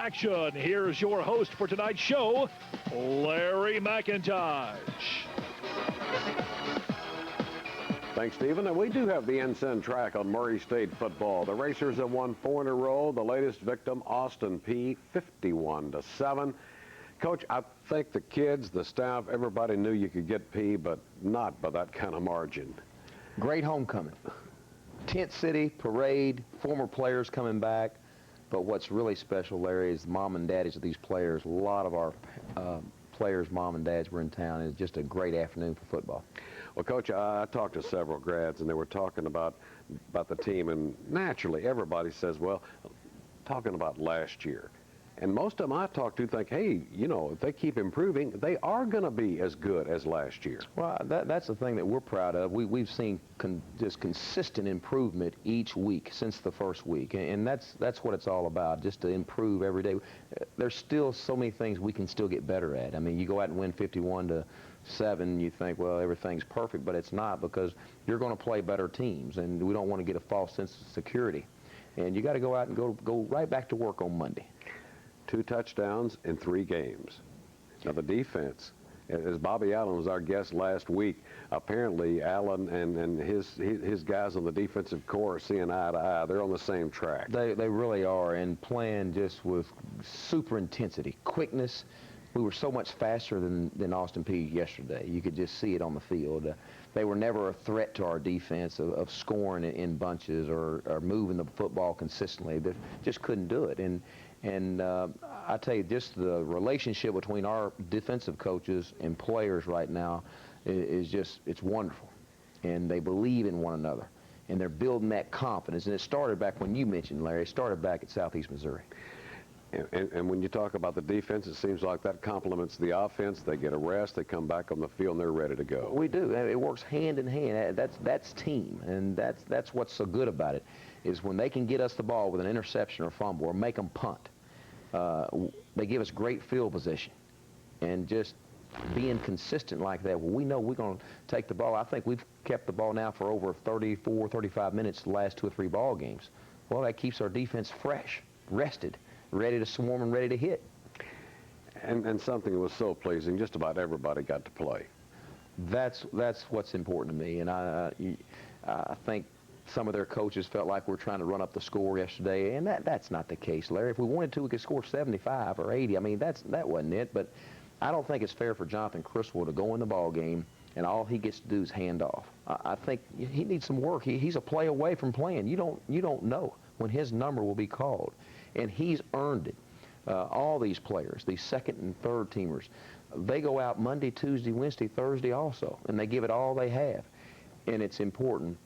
Action. Here's your host for tonight's show, Larry McIntosh. Thanks, Stephen. And we do have the ensign track on Murray State football. The Racers have won 4 in a row. The latest victim, Austin Peay, 51-7. Coach, I think the kids, the staff, everybody knew you could get Peay, but not by that kind of margin. Great homecoming. Tent City, parade, former players coming back. But what's really special, Larry, is the mom and daddies of these players. A lot of our players' mom and dads were in town. It was just a great afternoon for football. Well, Coach, I talked to several grads, and they were talking about the team, and naturally everybody says, well, talking about last year. And most of them I talk to think, hey, you know, if they keep improving, they are going to be as good as last year. Well, that's the thing that we're proud of. We've seen just consistent improvement each week since the first week, and that's what it's all about, just to improve every day. There's still so many things we can still get better at. I mean, you go out and win 51-7, you think, well, everything's perfect, but it's not, because you're going to play better teams, and we don't want to get a false sense of security. And you got to go out and go right back to work on Monday. 2 touchdowns in 3 games. Now the defense, as Bobby Allen was our guest last week, apparently Allen and his guys on the defensive corps are seeing eye to eye. They're on the same track. They really are, and playing just with super intensity, quickness. We were so much faster than Austin Peay yesterday. You could just see it on the field. They were never a threat to our defense of scoring in bunches or moving the football consistently. They just couldn't do it. And I tell you, just the relationship between our defensive coaches and players right now is just, it's wonderful. And they believe in one another. And they're building that confidence. And it started back when you mentioned, Larry, it started back at Southeast Missouri. And when you talk about the defense, it seems like that complements the offense. They get a rest, they come back on the field, and they're ready to go. We do. It works hand in hand. That's team, and that's what's so good about it, is when they can get us the ball with an interception or fumble or make them punt, they give us great field position. And just being consistent like that, well, we know we're going to take the ball. I think we've kept the ball now for over 34, 35 minutes the last 2 or 3 ball games. Well, that keeps our defense fresh, rested, ready to swarm and ready to hit. And something that was so pleasing, just about everybody got to play. That's what's important to me, and I think some of their coaches felt like we're trying to run up the score yesterday, and that's not the case, Larry. If we wanted to, we could score 75 or 80. I mean, that wasn't it, but I don't think it's fair for Jonathan Criswell to go in the ball game and all he gets to do is hand off. I think he needs some work. He's a play away from playing. You don't know when his number will be called. And he's earned it. All these players, these second and third teamers, they go out Monday, Tuesday, Wednesday, Thursday also, and they give it all they have. And it's important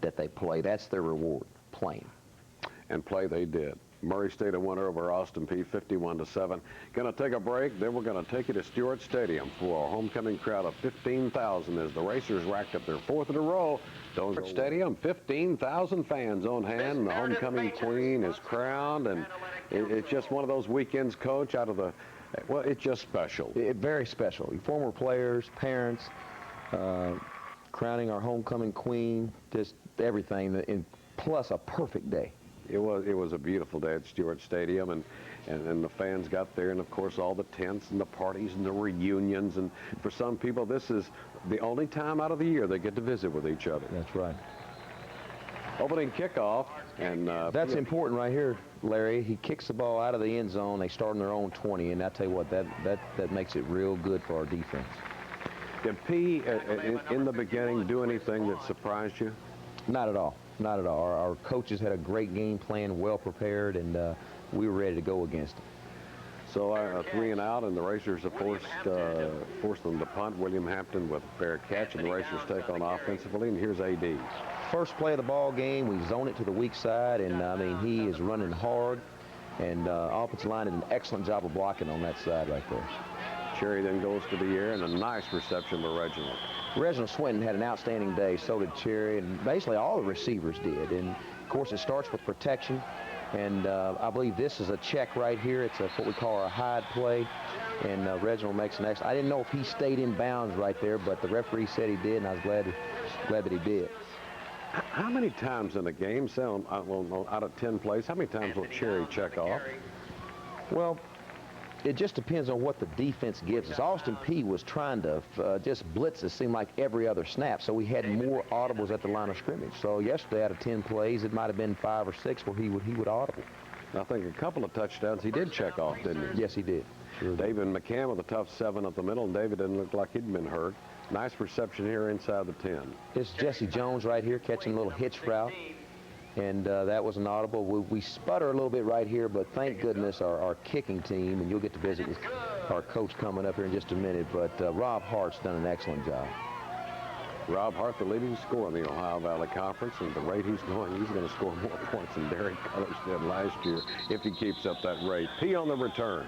that they play. That's their reward, playing. And play they did. Murray State won over Austin Peay 51-7. Going to take a break, then we're going to take you to Stewart Stadium for a homecoming crowd of 15,000 as the Racers racked up their 4th in a row. Stewart Stadium, 15,000 fans on hand, and the homecoming queen is crowned, and it's just one of those weekends, Coach, out of the, well, it's just special. Very special. Former players, parents, crowning our homecoming queen, just everything, and plus a perfect day. It was a beautiful day at Stewart Stadium, and the fans got there, and of course all the tents and the parties and the reunions, and for some people this is the only time out of the year they get to visit with each other. That's right. Opening kickoff, and that's important right here, Larry. He kicks the ball out of the end zone. They start on their own 20, and I tell you what, that makes it real good for our defense. Did Peay in the beginning do anything that surprised you? Not at all. Not at all. Our coaches had a great game plan, well prepared, and we were ready to go against them. So 3 and out, and the Racers have forced them to punt. William Hampton with a fair catch, and the Racers take on offensively, and here's AD. First play of the ball game, we zone it to the weak side, and I mean, he is running hard, and offensive line did an excellent job of blocking on that side right there. Cherry then goes to the air, and a nice reception by Reginald. Reginald Swinton had an outstanding day, so did Cherry, and basically all the receivers did. And, of course, it starts with protection, and I believe this is a check right here. It's what we call our hide play, and Reginald makes an excellent. I didn't know if he stayed in bounds right there, but the referee said he did, and I was glad that he did. How many times in a game, say out of 10 plays, how many times will Cherry check off? Well, it just depends on what the defense gives us. Austin Peay was trying to just blitz, it seemed like every other snap, so we had more audibles at the line of scrimmage. So yesterday, out of 10 plays, it might have been 5 or 6 where he would audible. I think a couple of touchdowns he did check off, didn't he? Yes, he did. Sure. David McCann with a tough 7 up the middle, and David didn't look like he'd been hurt. Nice reception here inside the 10. It's Jesse Jones right here catching a little hitch route, and that was an audible. We sputter a little bit right here, but thank goodness our kicking team, and you'll get to visit with our coach coming up here in just a minute, but Rob Hart's done an excellent job. Rob Hart, the leading scorer in the Ohio Valley Conference, and the rate he's going to score more points than Derek Cullers did last year if he keeps up that rate. P on the return.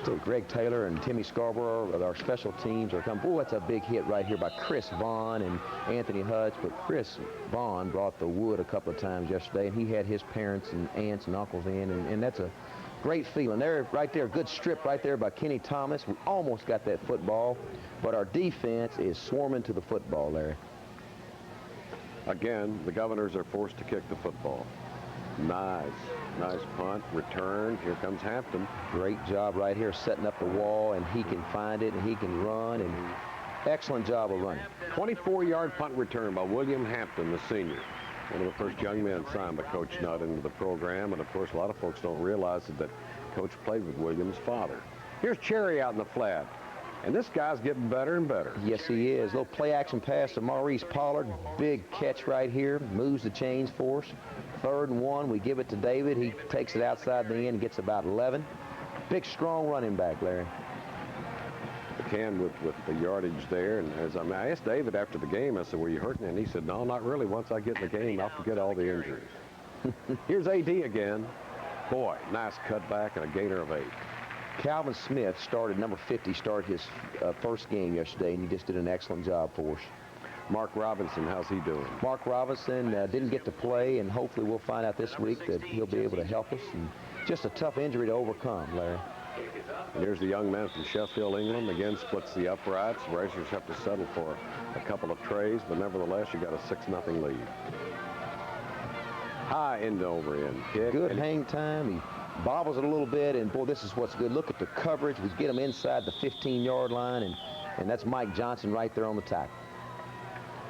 So Greg Taylor and Timmy Scarborough, our special teams, are coming. Oh, that's a big hit right here by Chris Vaughn and Anthony Hutch. But Chris Vaughn brought the wood a couple of times yesterday, and he had his parents and aunts and uncles in, and that's a great feeling. There, right there, good strip right there by Kenny Thomas. We almost got that football, but our defense is swarming to the football, Larry. Again, the Governors are forced to kick the football. Nice punt, return. Here comes Hampton. Great job right here setting up the wall, and he can find it, and he can run, and excellent job of running. 24-yard punt return by William Hampton, the senior. One of the first young men signed by Coach Nutt into the program, and of course a lot of folks don't realize that Coach played with William's father. Here's Cherry out in the flat. And this guy's getting better and better. Yes, he is. Little play-action pass to Maurice Pollard. Big catch right here. Moves the chains for us. 3rd and 1. We give it to David. He takes it outside the end, gets about 11. Big, strong running back, Larry. McCann with the yardage there. And I asked David after the game, I said, were you hurting? And he said, no, not really. Once I get in the game, I'll forget all the injuries. Here's AD again. Boy, nice cutback and a gainer of 8. Calvin Smith started, number 50, started his first game yesterday, and he just did an excellent job for us. Mark Robinson, how's he doing? Mark Robinson didn't get to play, and hopefully we'll find out this week that he'll be able to help us. And just a tough injury to overcome, Larry. And here's the young man from Sheffield, England. Again, splits the uprights. Racers have to settle for a couple of trays, but nevertheless, you got a 6-0 lead. High end over end kick. Good hang time. He bobbles it a little bit, and boy, this is what's good. Look at the coverage. We get him inside the 15-yard line, and that's Mike Johnson right there on the tackle.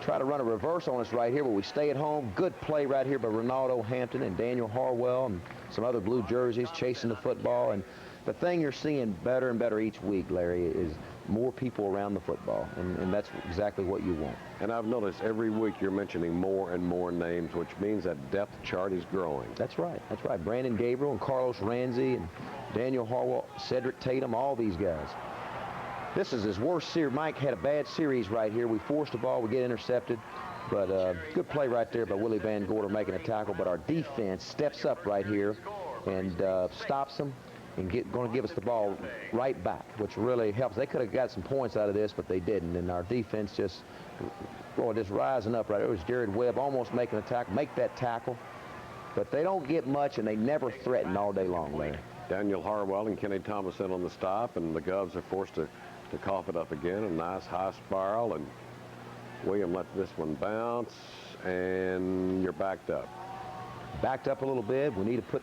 Try to run a reverse on us right here, but we stay at home. Good play right here by Ronaldo Hampton and Daniel Harwell and some other blue jerseys chasing the football. And the thing you're seeing better and better each week, Larry, is more people around the football, and that's exactly what you want. And I've noticed every week you're mentioning more and more names, which means that depth chart is growing. That's right. That's right. Brandon Gabriel and Carlos Ramsey and Daniel Harwell, Cedric Tatum, all these guys. This is his worst series. Mike had a bad series right here. We forced the ball. We get intercepted. But good play right there by Willie Van Gorder making a tackle. But our defense steps up right here and stops them and going to give us the ball right back, which really helps. They could have got some points out of this, but they didn't. And our defense just rising up right there. It was Jared Webb almost making a tackle, make that tackle. But they don't get much, and they never threaten all day long, Larry. Daniel Harwell and Kenny Thomas in on the stop, and the Govs are forced to cough it up again. A nice high spiral, and William let this one bounce, and you're backed up. Backed up a little bit. We need to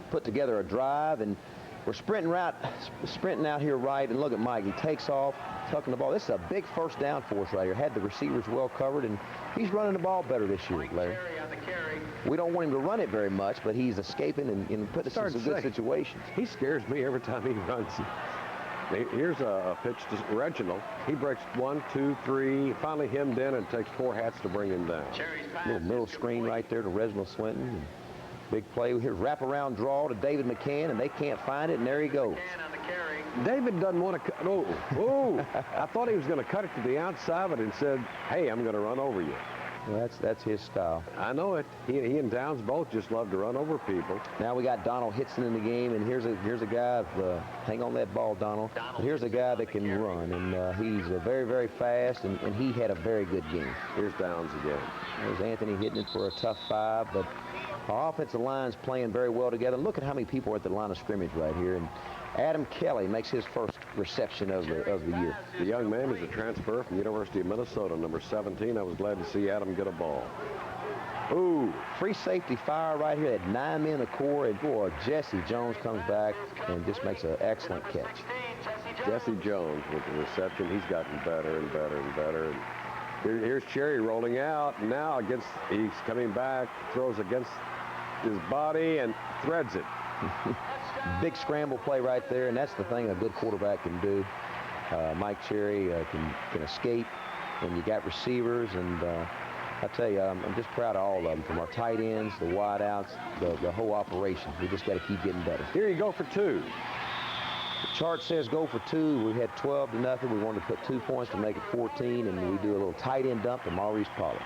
put together a drive, and we're sprinting out here right, and look at Mike. He takes off, tucking the ball. This is a big first down for us right here. Had the receivers well covered, and he's running the ball better this year, Larry. We don't want him to run it very much, but he's escaping and putting us in some good situations. He scares me every time he runs. Here's a pitch to Reginald. He breaks 1, 2, 3, finally hemmed in, and takes 4 hats to bring him down. Little middle screen right there to Reginald Swinton. Big play. Here's wraparound draw to David McCann, and they can't find it, and there he goes. David doesn't want to cut. Oh, I thought he was going to cut it to the outside, but instead, hey, I'm going to run over you. Well, that's his style. I know it. He and Downs both just love to run over people. Now we got Donald Hitson in the game, and here's a guy. Hang on that ball, Donald. Here's a guy that can run, and he's very, very fast, and he had a very good game. Here's Downs again. There's Anthony hitting it for a tough 5, but our offensive line's playing very well together. Look at how many people are at the line of scrimmage right here, and Adam Kelly makes his first reception of the year. The young man is a transfer from the University of Minnesota, number 17. I was glad to see Adam get a ball. Ooh. Free safety fire right here at 9 men a core, and boy, Jesse Jones comes back and just makes an excellent catch. Jesse Jones with the reception. He's gotten better and better and better. And here's Cherry rolling out. Now he's coming back, throws against his body and threads it. Big scramble play right there, and that's the thing a good quarterback can do. Mike Cherry can escape, and you got receivers, and I tell you, I'm just proud of all of them, from our tight ends, the wide outs, the whole operation. We just got to keep getting better. Here you go for 2. The chart says go for 2. We had 12-0. We wanted to put 2 points to make it 14, and we do a little tight end dump to Maurice Pollard.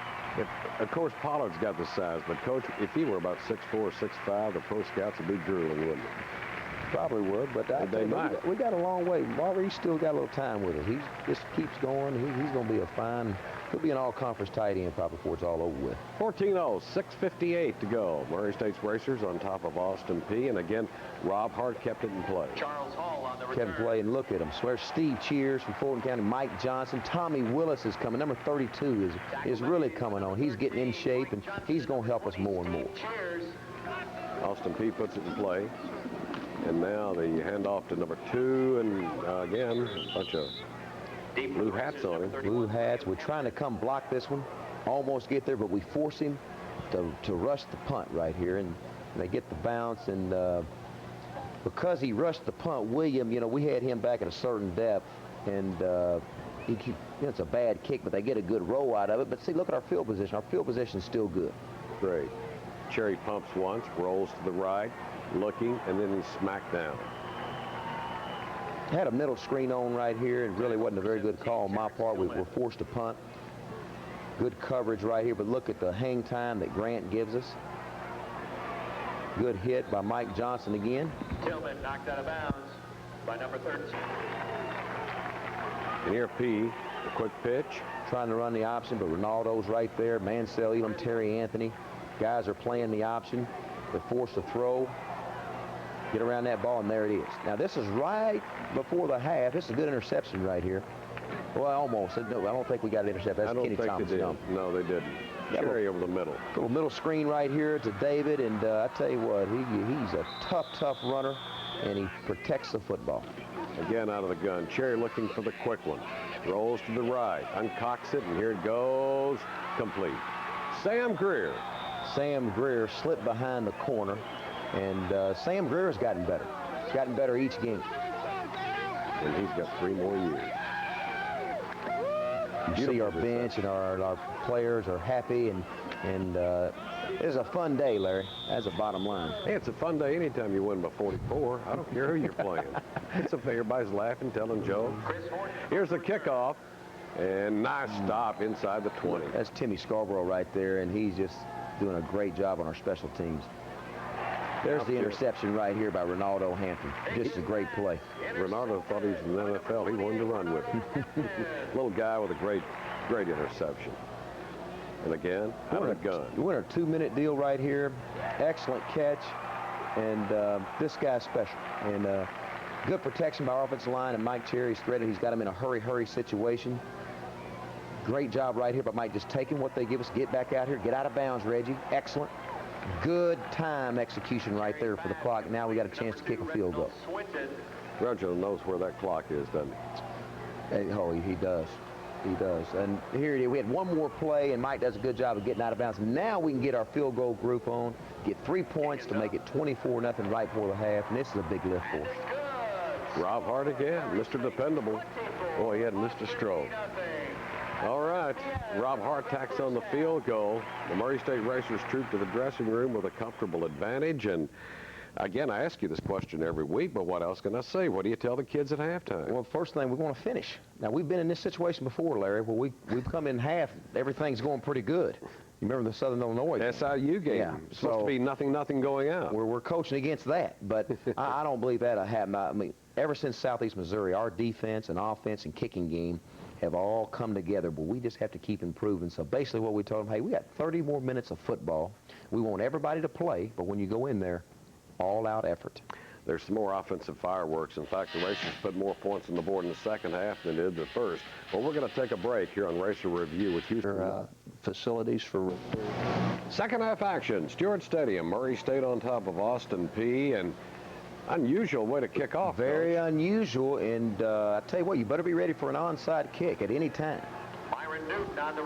Of course, Pollard's got the size, but, Coach, if he were about 6'4", 6'5", the pro scouts would be drooling, wouldn't they? Probably would, but they might. We got a long way. Maurice still got a little time with it. He just keeps going. He's going to be he'll be an all-conference tight end probably before it's all over with. 14-0, 6:58 to go. Murray State's Racers on top of Austin P. And again, Rob Hart kept it in play. Charles Hall on the return. Kept it play, and look at him. Swear Steve Cheers from Fulton County. Mike Johnson. Tommy Willis is coming. Number 32 is really coming on. He's getting in shape, and he's going to help us more and more. Austin P. puts it in play. And now the handoff to number 2, and again, a bunch of blue hats on him. Blue hats. We're trying to come block this one. Almost get there, but we force him to rush the punt right here, and they get the bounce. And because he rushed the punt, William, we had him back at a certain depth, and it's a bad kick, but they get a good roll out of it. But see, look at our field position. Our field position is still good. Great. Cherry pumps once, rolls to the right, looking, and then he's smacked down. Had a middle screen on right here, and really wasn't a very good call on my part. We were forced to punt. Good coverage right here, but look at the hang time that Grant gives us. Good hit by Mike Johnson again. Tillman knocked out of bounds by number 13. And here P, a quick pitch. Trying to run the option, but Ronaldo's right there. Mansell, Elam, Terry Anthony. Guys are playing the option. They're forced to throw. Get around that ball, and there it is. Now, this is right before the half. This is a good interception right here. Well, almost. No, I don't think we got an interception. That's Kenny Thomas. They did. No, they didn't. Cherry over the middle. Little middle screen right here to David, and I tell you what, he's a tough runner, and he protects the football. Again, out of the gun. Cherry looking for the quick one. Rolls to the right, uncocks it, and here it goes, complete. Sam Greer. Sam Greer slipped behind the corner, and Sam Greer has gotten better. He's gotten better each game. And he's got 3 more years. You see our bench and our players are happy, and it's a fun day, Larry. That's the bottom line. Hey, it's a fun day anytime you win by 44. I don't care who you're playing. It's okay. Everybody's laughing, telling jokes. Here's the kickoff, and nice stop inside the 20. That's Timmy Scarborough right there, and he's just doing a great job on our special teams. There's the interception right here by Ronaldo Hampton. Just a great play. Ronaldo thought he was in the NFL. He wanted to run with him. Little guy with a great interception. And again, out of the gun. We're in a 2-minute deal right here. Excellent catch. And this guy's special. And good protection by our offensive line. And Mike Cherry's threaded. He's got him in a hurry situation. Great job right here by Mike, just taking what they give us. Get back out here. Get out of bounds, Reggie. Excellent. Good time execution right there for the clock. Now we got a chance to kick a field goal. Roger knows where that clock is, doesn't he? Oh, he does. He does. And here we had one more play, and Mike does a good job of getting out of bounds. Now we can get our field goal group on, get 3 points to make it 24-0 right before the half, and this is a big lift for us. Rob Hart again, Mr. Dependable. Boy, he had missed a stroke. All right, Rob Hart tacks on the field goal. The Murray State Racers troop to the dressing room with a comfortable advantage. And again, I ask you this question every week, but what else can I say? What do you tell the kids at halftime? Well, first thing, we want to finish. Now, we've been in this situation before, Larry, where we've come in half. Everything's going pretty good. You remember the Southern Illinois game? SIU game. Yeah. It's supposed to be nothing going out. We're coaching against that, but I don't believe that'll happen. I mean, ever since Southeast Missouri, our defense and offense and kicking game have all come together, but we just have to keep improving. So basically what we told them, hey, we got 30 more minutes of football. We want everybody to play, but when you go in there, all-out effort. there's some more offensive fireworks. In fact, the Racers put more points on the board in the second half than they did the first. Well, we're going to take a break here on Racer Review with Houston. Facilities for Second half action, Stewart Stadium. Murray State on top of Austin Peay, and unusual way to kick off. Very unusual, and I tell you what, you better be ready for an onside kick at any time.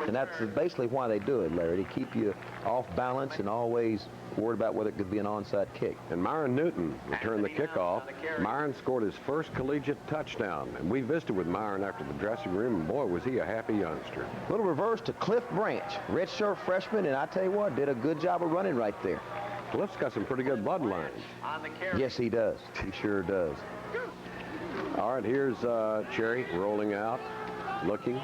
And that's basically why they do it, Larry, to keep you off balance and always worried about whether it could be an onside kick. And Myron Newton returned the kickoff. Myron scored his first collegiate touchdown, and we visited with Myron after the dressing room, and boy, was he a happy youngster. Little reverse to Cliff Branch, redshirt freshman, and I tell you what, did a good job of running right there. Cliff's got some pretty good bloodlines. Yes, he does. He sure does. All right, here's Cherry rolling out, looking.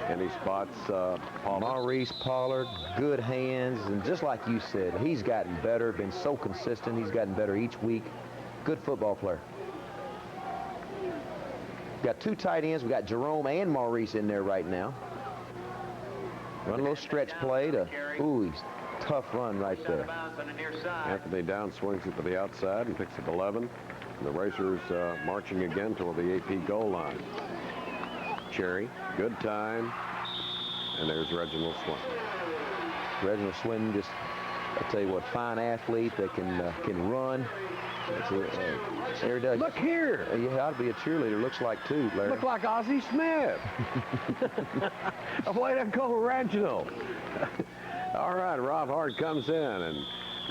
And he spots Pollard. Maurice Pollard, good hands, and just like you said, he's gotten better, been so consistent. He's gotten better each week. Good football player. Got two tight ends. We got Jerome and Maurice in there right now. Run a little stretch play to, ooh, he's tough run right there. Anthony Down swings it to the outside and picks up 11. And the Racers marching again toward the AP goal line. Cherry, good time, and there's Reginald Swinton. Reginald Swinton, just, I tell you what, fine athlete that can run. There he does. Look here. You ought to be a cheerleader. Looks like too, Larry. Look like Ozzie Smith. Way to go, Reginald. All right, Rob Hart comes in, and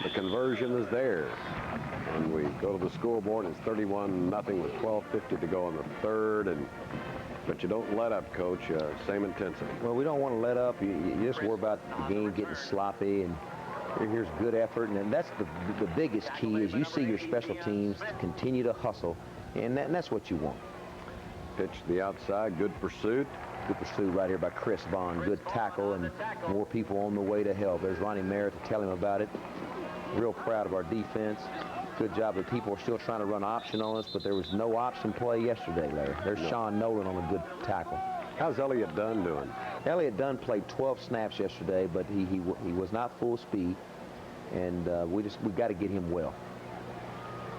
the conversion is there. And we go to the scoreboard. It's 31-0 with 12:50 to go in the third. But you don't let up, Coach. Same intensity. Well, we don't want to let up. You just worry about the game getting sloppy, and here's good effort. And that's the biggest key is you see your special teams continue to hustle, and that's what you want. Pitch to the outside. Good pursuit. Good pursuit right here by Chris Bond. Good tackle, and more people on the way to help. There's Ronnie Merritt to tell him about it. Real proud of our defense. Good job. The people are still trying to run option on us, but there was no option play yesterday, Larry. There's Sean Nolan on a good tackle. How's Elliott Dunn doing? Elliott Dunn played 12 snaps yesterday, but he was not full speed, and we got to get him well.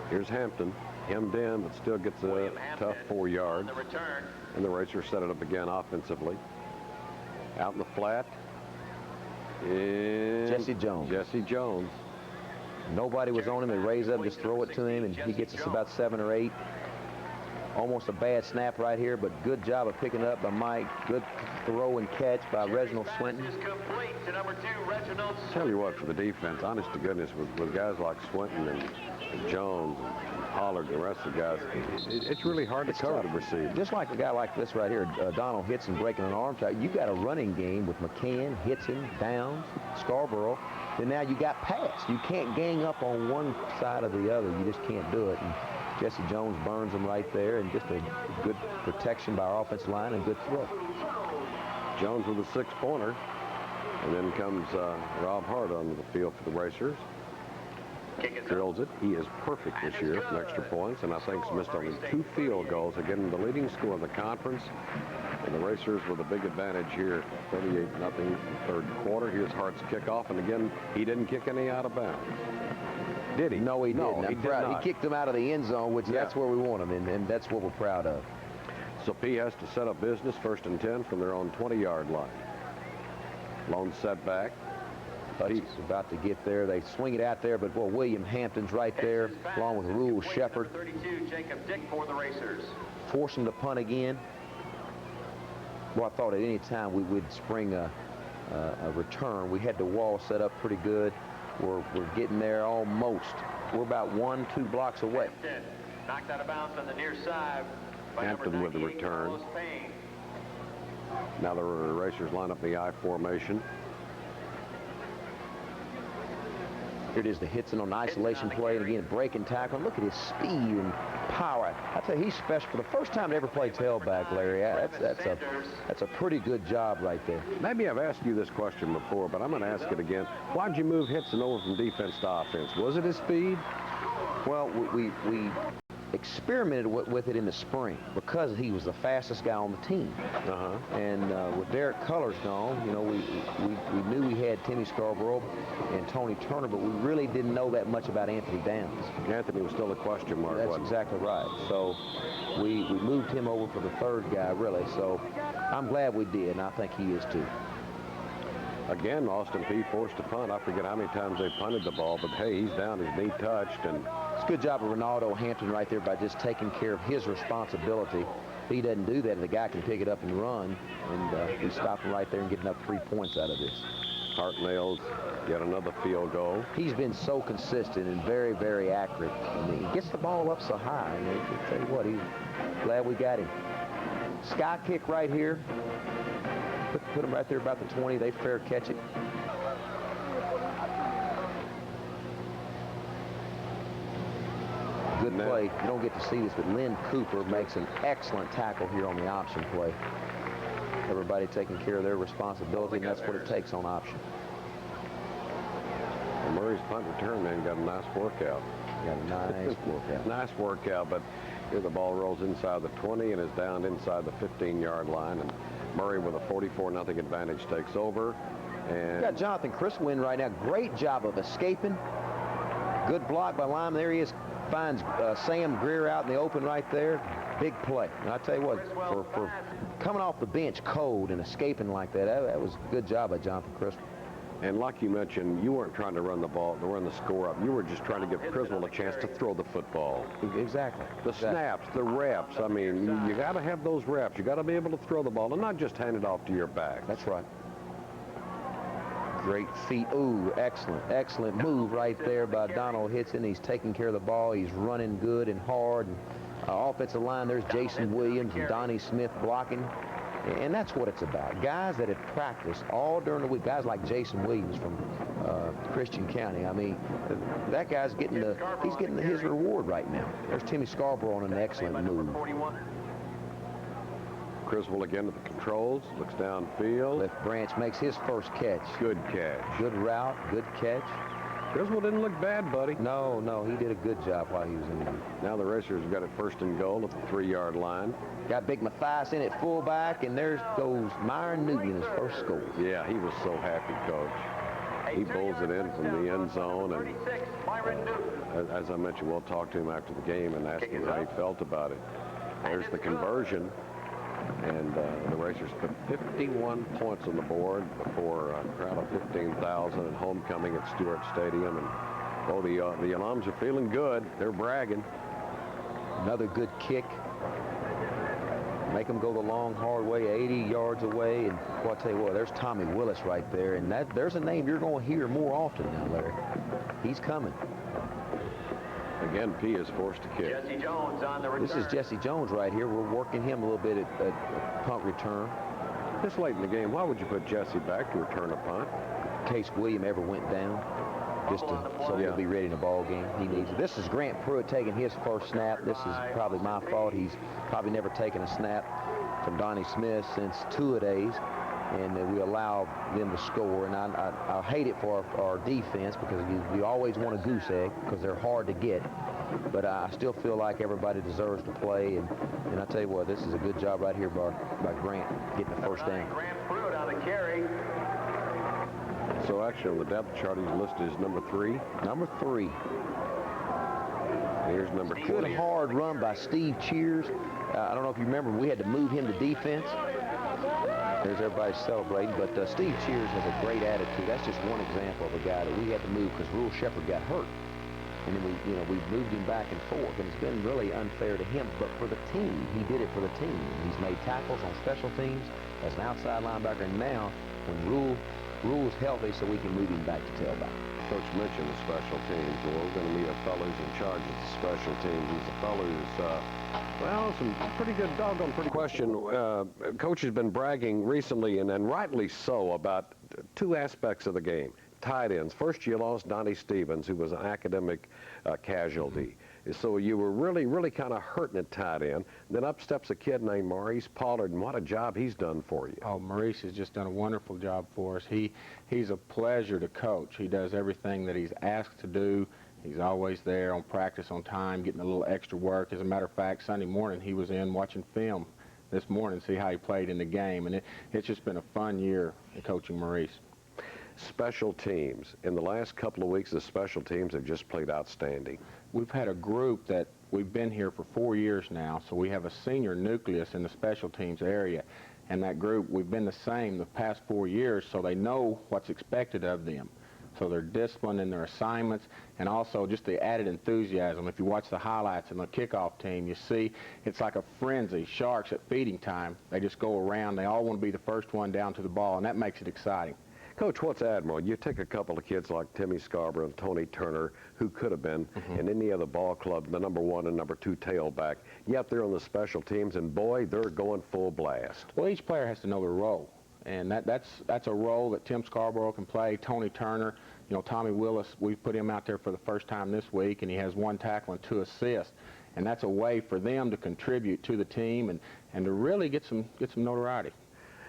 Here's Hampton, hemmed in, but still gets a tough 4 yards. And the Racers set it up again offensively. Out in the flat. Jesse Jones. Jesse Jones. Nobody was on him. They raise up, just throw it to him, and he gets us about 7 or 8. Almost a bad snap right here, but good job of picking up by Mike. Good throw and catch by Reginald Swinton. Tell you what, for the defense, honest to goodness, with guys like Swinton and Jones and Pollard and the rest of the guys, it's really hard to cover the receiver. Just like a guy like this right here, Donald Hitson breaking an arm tackle. You've got a running game with McCann, Hitson, Downs, Scarborough. And now you got pass. You can't gang up on one side or the other. You just can't do it. And Jesse Jones burns them right there, and just a good protection by our offensive line and good throw. Jones with a 6-pointer. And then comes Rob Hart onto the field for the Racers. Drills it. He is perfect this year from extra points, and I think he's missed only 2 field goals, again the leading scorer in the conference. And the Racers with a big advantage here, 38-0 in the third quarter. Here's Hart's kickoff, and again, he didn't kick any out of bounds. Did he? No, he didn't. He did not. He kicked them out of the end zone, which that's where we want them, and that's what we're proud of. So P has to set up business, 1st and 10 from their own 20-yard line. Lone setback. He's about to get there. They swing it out there, but boy, William Hampton's right there, along with Rule Shepard. 32, Jacob Dick for the Racers. Force him to punt again. Well, I thought at any time we would spring a return. We had the wall set up pretty good. We're getting there almost. We're about 1-2 blocks away. Knocked out of bounds on the near side. Hampton with the return. Now the Racers line up the I formation. Here it is, the Hitson on the isolation play, and again, breaking tackle. Look at his speed and power. I tell you, he's special. For the first time to ever play tailback, Larry, that's a pretty good job right there. Maybe I've asked you this question before, but I'm going to ask it again. Why'd you move Hitson over from defense to offense? Was it his speed? Well, we experimented with it in the spring because he was the fastest guy on the team. And with Derek Cullors gone, you know, we knew we had Timmy Scarborough and Tony Turner, but we really didn't know that much about Anthony Downs. Anthony was still a question mark. That's exactly right. So we moved him over for the third guy, really. So I'm glad we did, and I think he is too. Again, Austin Peay forced a punt. I forget how many times they punted the ball, but hey, he's down, his knee touched. And it's a good job of Ronaldo Hampton right there by just taking care of his responsibility. If he doesn't do that, the guy can pick it up and run, and we stop him right there and get enough 3 points out of this. Hart nails yet another field goal. He's been so consistent and very, very accurate. I mean, he gets the ball up so high. And I tell you what, he's glad we got him. Sky kick right here. Put him right there about the 20. They fair catch it. Good play. You don't get to see this, but Lynn Cooper makes an excellent tackle here on the option play. Everybody taking care of their responsibility, and that's what it takes on option. And Murray's punt return man got a nice workout. Got a nice workout. Nice workout, but here the ball rolls inside the 20 and is down inside the 15-yard line. And Murray with a 44-0 advantage takes over. And got Jonathan Criswell right now. Great job of escaping. Good block by Lyman. There he is. Finds Sam Greer out in the open right there. Big play. And I tell you what, for coming off the bench cold and escaping like that, that was a good job by Jonathan Criswell. And like you mentioned, you weren't trying to run the ball, to run the score up. You were just trying to give Criswell a chance to throw the football. Exactly. The snaps, the reps. I mean, you got to have those reps. You got to be able to throw the ball and not just hand it off to your back. That's right. Great feet. Ooh, excellent move right there by Donald Hitson. He's taking care of the ball. He's running good and hard. And, offensive line, there's Jason Williams and Donnie Smith blocking. And that's what it's about. Guys that have practiced all during the week, guys like Jason Williams from Christian County. I mean, that guy's getting his reward right now. There's Timmy Scarborough on an excellent move. Criswell again at the controls, looks downfield. Left Branch makes his first catch. Good catch. Good route, good catch. Criswell didn't look bad, buddy. No, he did a good job while he was in there. Now the Racers got it first and goal at the 3-yard line. Got Big Mathias in at fullback, and there goes Myron Newton, his first score. Yeah, he was so happy, Coach. He bowls it in from the end zone. And as I mentioned, we'll talk to him after the game and ask him how he felt about it. There's the conversion. And the Racers put 51 points on the board before a crowd of 15,000 at homecoming at Stewart Stadium. And oh, the alums are feeling good. They're bragging. Another good kick. Make them go the long, hard way, 80 yards away. And well, I tell you what, there's Tommy Willis right there. And there's a name you're going to hear more often now, Larry. He's coming. Again, P is forced to kick. Jesse Jones on the return. This is Jesse Jones right here. We're working him a little bit at punt return. This late in the game, why would you put Jesse back to return a punt? In case William ever went down, so he'll be ready in the ball game. He needs it. This is Grant Pruitt taking his first snap. This is probably my fault. He's probably never taken a snap from Donnie Smith since two-a-days. And we allow them to score. And I hate it for our defense because we always want a goose egg because they're hard to get. But I still feel like everybody deserves to play. And I tell you what, this is a good job right here by Grant getting the first down. Grant Pruitt on the carry. So actually on the depth chart he's listed as number 3. Number 3. Here's number 20. Good hard run by Steve Cheers. I don't know if you remember, we had to move him to defense. There's everybody celebrating, but Steve Cheers has a great attitude. That's just one example of a guy that we had to move because Rule Shepard got hurt. And then we moved him back and forth, and it's been really unfair to him. But for the team, he did it for the team. He's made tackles on special teams as an outside linebacker, and now when Rule's healthy, so we can move him back to tailback. Coach mentioned the special teams. Well, we're going to meet a fellow who's in charge of the special teams. He's a fellow who's, well, some pretty good doggone pretty question. Coach has been bragging recently, and rightly so, about 2 aspects of the game. Tight ends. First, you lost Donnie Stevens, who was an academic casualty. So you were really kind of hurting at tight end. Then up steps a kid named Maurice Pollard, and what a job he's done for you. Oh, Maurice has just done a wonderful job for us. He's a pleasure to coach. He does everything that he's asked to do, He's always there on practice on time, getting a little extra work. As a matter of fact, Sunday morning he was in watching film this morning to see how he played in the game. And it's just been a fun year coaching Maurice. Special teams. In the last couple of weeks, the special teams have just played outstanding. We've had a group that we've been here for 4 years now, so we have a senior nucleus in the special teams area. And that group, we've been the same the past 4 years, so they know what's expected of them. So they're disciplined in their assignments, and also just the added enthusiasm. If you watch the highlights in the kickoff team, you see it's like a frenzy. Sharks at feeding time, they just go around. They all want to be the first one down to the ball, and that makes it exciting. Coach, what's admirable? You take a couple of kids like Timmy Scarborough and Tony Turner, who could have been in any other ball club, the #1 and #2 tailback, yet they're on the special teams, and boy, they're going full blast. Well, each player has to know their role, and that's a role that Tim Scarborough can play. Tony Turner, you know, Tommy Willis, we put him out there for the first time this week, and he has 1 tackle and 2 assists, and that's a way for them to contribute to the team and to really get some notoriety.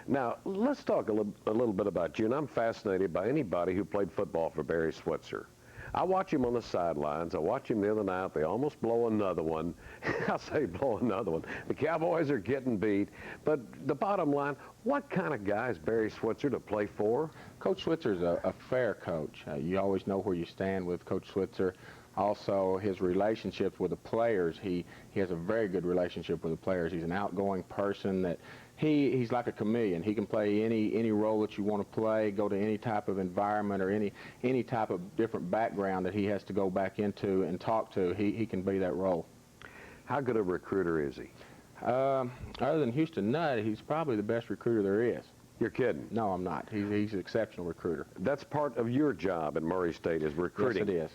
Now, let's talk a little bit about you, and I'm fascinated by anybody who played football for Barry Switzer. I watch him on the sidelines. I watched him the other night. They almost blow another one. I say blow another one. The Cowboys are getting beat. But the bottom line, what kind of guy is Barry Switzer to play for? Coach Switzer's a fair coach. You always know where you stand with Coach Switzer. Also, his relationships with the players, he has a very good relationship with the players. He's an outgoing person that he's like a chameleon. He can play any role that you want to play, go to any type of environment or any type of different background that he has to go back into and talk to. He can be that role. How good a recruiter is he? Other than Houston Nutt, he's probably the best recruiter there is. You're kidding? No, I'm not. He's an exceptional recruiter. That's part of your job at Murray State is recruiting. Yes,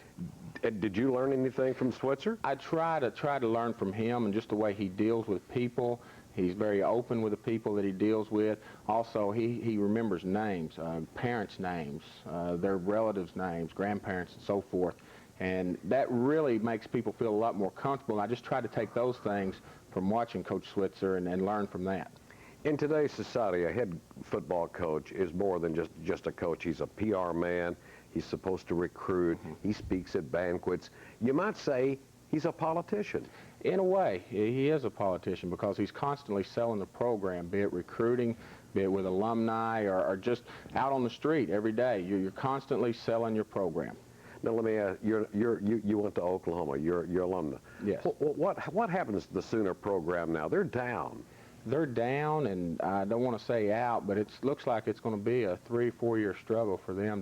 it is. Did you learn anything from Switzer? I try to learn from him and just the way he deals with people. He's very open with the people that he deals with. Also, he remembers names, parents' names, their relatives' names, grandparents, and so forth. And that really makes people feel a lot more comfortable. I just try to take those things from watching Coach Switzer and learn from that. In today's society, a head football coach is more than just a coach. He's a PR man. He's supposed to recruit. He speaks at banquets. You might say he's a politician. In a way, he is a politician because he's constantly selling the program, be it recruiting, be it with alumni, or just out on the street every day. You're constantly selling your program. Now let me ask, you went to Oklahoma. You're alumni. Yes. What happens to the Sooner program now? They're down. They're down, and I don't want to say out, but it looks like it's going to be a 3-4 year struggle for them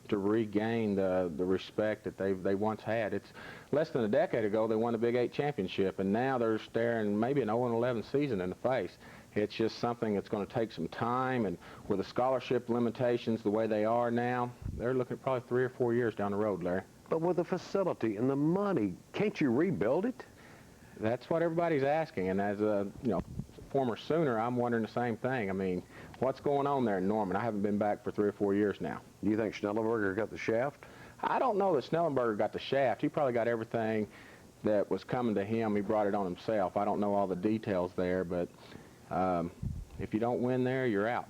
to regain the respect that they once had. It's less than a decade ago they won the Big 8 championship, and now they're staring maybe an 0-11 season in the face. It's just something that's going to take some time, and with the scholarship limitations the way they are now, they're looking at probably 3 or 4 years down the road, Larry. But with the facility and the money, can't you rebuild it? That's what everybody's asking, and as a former Sooner, I'm wondering the same thing. I mean, what's going on there in Norman? I haven't been back for 3 or 4 years now. Do you think Schnellenberger got the shaft? I don't know that Schnellenberger got the shaft. He probably got everything that was coming to him. He brought it on himself. I don't know all the details there, but if you don't win there, you're out.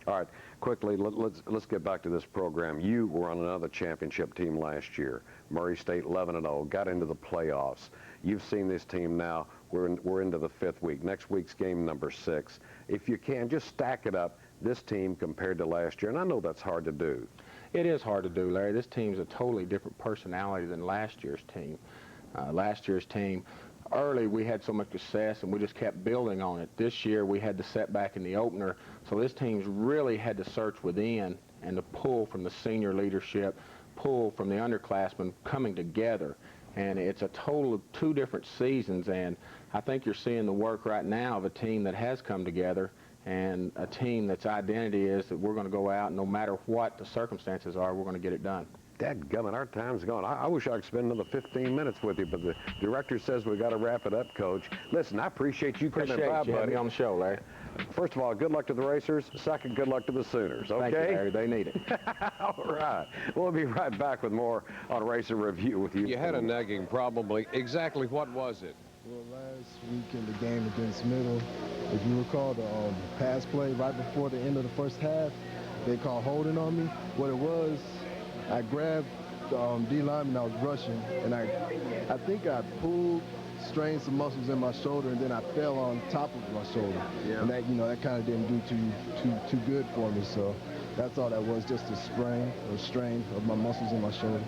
All right, quickly, let's get back to this program. You were on another championship team last year. Murray State 11-0, got into the playoffs. You've seen this team now. We're into the 5th week. Next week's game number 6. If you can, just stack it up, this team compared to last year. And I know that's hard to do. It is hard to do, Larry. This team's a totally different personality than last year's team. Last year's team, early we had so much success and we just kept building on it. This year we had the setback in the opener. So this team's really had to search within and to pull from the senior leadership, pull from the underclassmen coming together. And it's a total of 2 different seasons, and I think you're seeing the work right now of a team that has come together and a team that's identity is that we're going to go out and no matter what the circumstances are, we're going to get it done. Dadgummit, our time's gone. I wish I could spend another 15 minutes with you, but the director says we got to wrap it up, Coach. Listen, I appreciate you coming by, buddy. Having me on the show, Larry. First of all, good luck to the racers. Second, good luck to the Sooners, okay? Thank you, Larry. They need it. All right. We'll be right back with more on Racer Review with you. You had a nagging problem. Exactly what was it? Well, last week in the game against Middle, if you recall the pass play right before the end of the first half, they called holding on me. What it was, I grabbed D lineman, I was rushing, and I think I strained some muscles in my shoulder, and then I fell on top of my shoulder. Yeah. And that, that kind of didn't do too good for me. So that's all that was, just a sprain or strain of my muscles in my shoulder.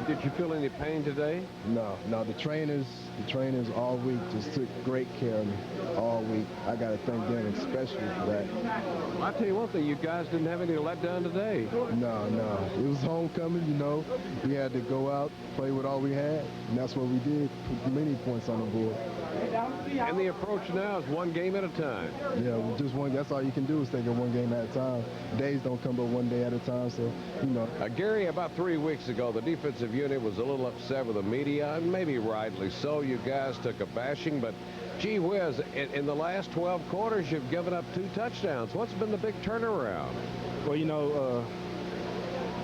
Did you feel any pain today? No. The trainers all week just took great care of me all week. I got to thank them especially for that. Well, I'll tell you one thing, you guys didn't have any letdown today. No. It was homecoming, We had to go out, play with all we had, and that's what we did, put many points on the board. And the approach now is one game at a time. Yeah, well, just one. That's all you can do is take it one game at a time. Days don't come but one day at a time, so, Gary, about 3 weeks ago, the defensive unit was a little upset with the media, and maybe rightly so. You guys took a bashing, but gee whiz, in the last 12 quarters, you've given up 2 touchdowns. What's been the big turnaround? Well,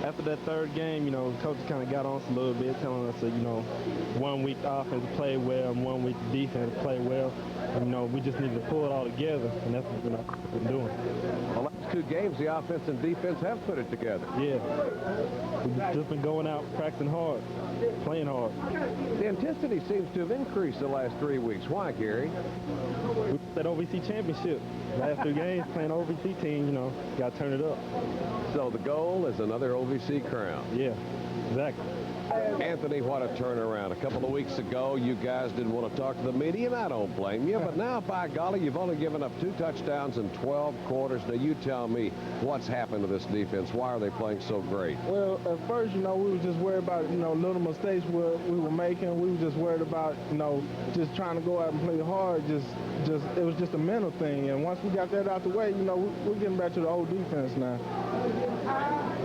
after that third game, coach kind of got on us a little bit, telling us that, 1 week the offense played well and 1 week the defense played well. And, we just needed to pull it all together, and that's what we've been doing. The last 2 games, the offense and defense have put it together. Yeah. We've just been going out, practicing hard, playing hard. The intensity seems to have increased the last 3 weeks. Why, Gary? That OVC championship. Last 2 games, playing OVC team, got to turn it up. So the goal is another OVC crown. Yeah, exactly. Anthony, what a turnaround. A couple of weeks ago, you guys didn't want to talk to the media, and I don't blame you. But now, by golly, you've only given up 2 touchdowns in 12 quarters. Now, you tell me what's happened to this defense. Why are they playing so great? Well, at first, we were just worried about, little mistakes we were making. We were just worried about, just trying to go out and play hard. It was just a mental thing. And once we got that out the way, we're getting back to the old defense now.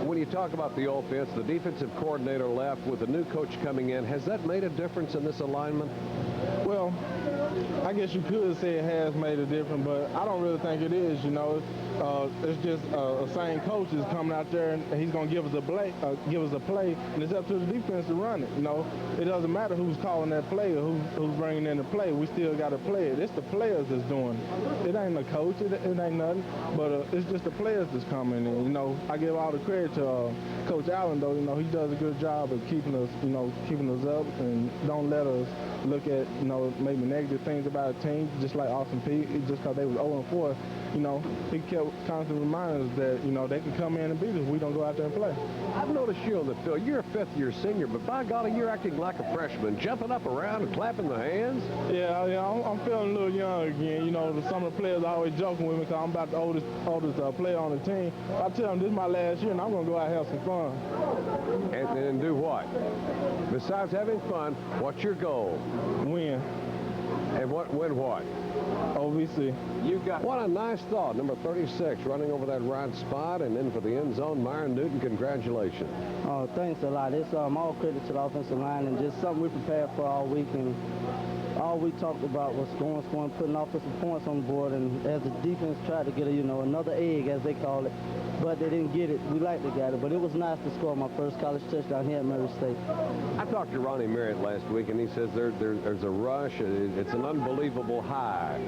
When you talk about the offense, the defensive coordinator left with a new coach coming in. Has that made a difference in this alignment? Well, I guess you could say it has made a difference, but I don't really think it is, It's just a same coach is coming out there, and he's going to give us a play, and it's up to the defense to run it, It doesn't matter who's calling that play or who's bringing in the play. We still got to play it. It's the players that's doing it. It ain't the coach. It ain't nothing, but it's just the players that's coming in. I give all the credit to Coach Allen, though. He does a good job of keeping us up and don't let us look at, maybe negative things about a team, just like Austin Peay, just because they was 0-4, he kept constantly reminding us that, they can come in and beat us if we don't go out there and play. I've noticed you on the field. You're a 5th-year senior, but by golly, you're acting like a freshman, jumping up around and clapping the hands. Yeah, I'm feeling a little young again. Some of the players are always joking with me because I'm about the oldest player on the team. I tell them this is my last year, and I'm going to go out and have some fun. And do what? Besides having fun, what's your goal? Win. And win what? OVC. What a nice thought. Number 36 running over that right spot and in for the end zone. Myron Newton, congratulations. Oh, thanks a lot. It's all credit to the offensive line and just something we prepared for all week. And all we talked about was scoring, putting offensive points on the board. And as the defense tried to get another egg, as they call it, but they didn't get it. We like they got it, but it was nice to score my first college touchdown here at Murray State. I talked to Ronnie Merritt last week, and he says there's a rush. It's an unbelievable high.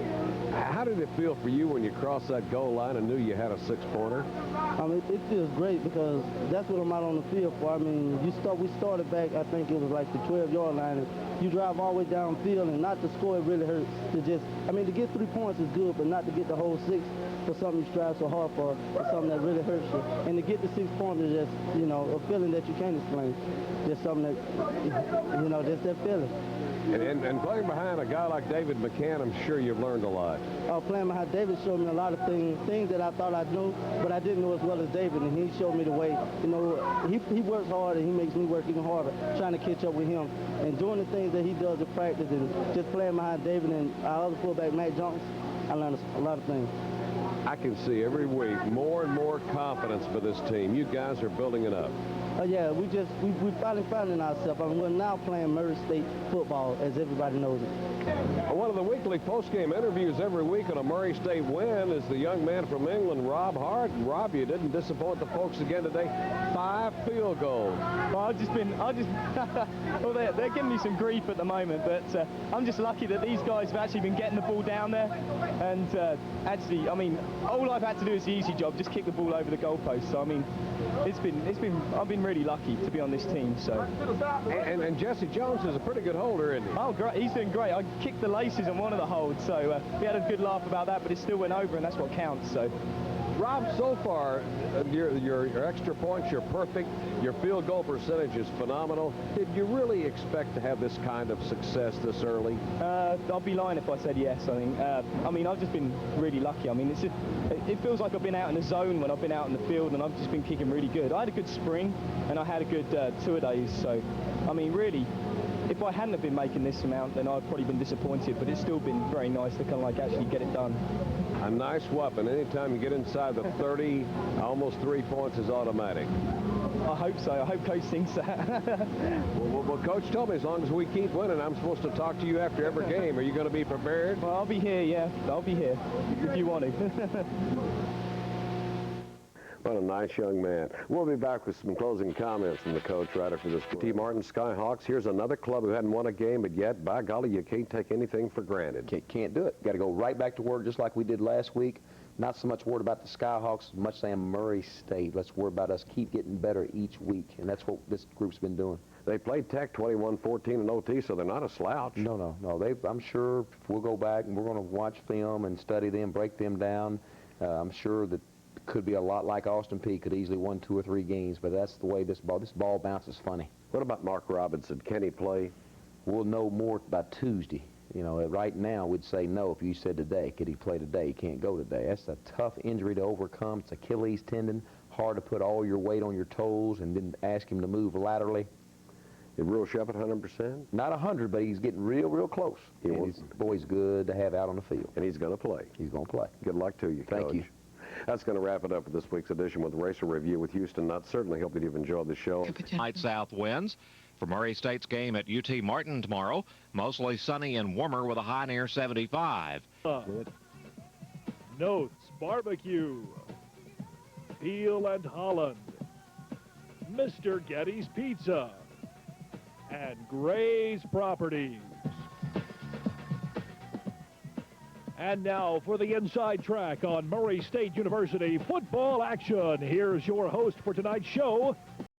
How did it feel for you when you crossed that goal line and knew you had a 6-pointer? It feels great because that's what I'm out on the field for. We started back, I think it was like the 12-yard line, and you drive all the way downfield, and not to score, it really hurts. To get 3 points is good, but not to get the whole 6 for something you strive so hard for something that really hurts you. And to get the 6 points is just, a feeling that you can't explain. Just something that, just that feeling. And playing behind a guy like David McCann, I'm sure you've learned a lot. Playing behind David showed me a lot of things that I thought I knew, but I didn't know as well as David, and he showed me the way. He works hard, and he makes me work even harder, trying to catch up with him. And doing the things that he does in practice and just playing behind David and our other fullback, Matt Jones, I learned a lot of things. I can see every week more and more confidence for this team. You guys are building it up. Yeah, we finally finding ourselves. We're now playing Murray State football, as everybody knows it. One of the weekly post-game interviews every week on a Murray State win is the young man from England, Rob Hart. Rob, you didn't disappoint the folks again today. 5 field goals. Well, well, they're giving me some grief at the moment, but I'm just lucky that these guys have actually been getting the ball down there. And all I've had to do is the easy job, just kick the ball over the goalpost. So, I've been really lucky to be on this team. So. And Jesse Jones is a pretty good holder, isn't he? Oh, great! He's doing great. I kicked the laces on one of the holds, so we had a good laugh about that. But it still went over, and that's what counts. So. Rob, so far, your extra points, you're perfect. Your field goal percentage is phenomenal. Did you really expect to have this kind of success this early? I'll be lying if I said yes, I think. I mean, I've just been really lucky. I mean, it feels like I've been out in the zone when I've been out in the field, and I've just been kicking really good. I had a good spring, and I had a good two-a-days. So, I mean, really, if I hadn't have been making this amount, then I'd probably been disappointed. But it's still been very nice to kind of like actually get it done. A nice weapon. Anytime you get inside the 30, almost 3 points is automatic. I hope so. I hope Coach thinks that. well, Coach told me as long as we keep winning, I'm supposed to talk to you after every game. Are you going to be prepared? Well, I'll be here, yeah. I'll be here if you want to. What a nice young man. We'll be back with some closing comments from the coach right after this. T. Martin Skyhawks. Here's another club who hadn't won a game, but yet, by golly, you can't take anything for granted. Can't do it. Got to go right back to work just like we did last week. Not so much worried about the Skyhawks as much saying Murray State. Let's worry about us keep getting better each week, and that's what this group's been doing. They played Tech 21-14 in OT, so they're not a slouch. No. I'm sure we'll go back and we're going to watch film and study them, break them down. I'm sure that could be a lot like Austin Peay, could easily win 2 or 3 games, but that's the way this ball bounces funny. What about Mark Robinson? Can he play? We'll know more by Tuesday. You know, right now we'd say no. If you said today, could he play today? He can't go today. That's a tough injury to overcome. It's Achilles tendon. Hard to put all your weight on your toes and then ask him to move laterally. Is Real Shep at 100%? Not 100, but he's getting real close. Boy's good to have out on the field. And he's going to play. He's going to play. Good luck to you, Coach. Thank you. That's going to wrap it up for this week's edition with Racer Review with Houston Nutt. Certainly hope that you've enjoyed the show. Light south winds. For Murray State's game at UT Martin tomorrow, mostly sunny and warmer with a high near 75. Notes Barbecue, Peel and Holland, Mr. Getty's Pizza, and Gray's Properties. And now for the inside track on Murray State University football action. Here's your host for tonight's show,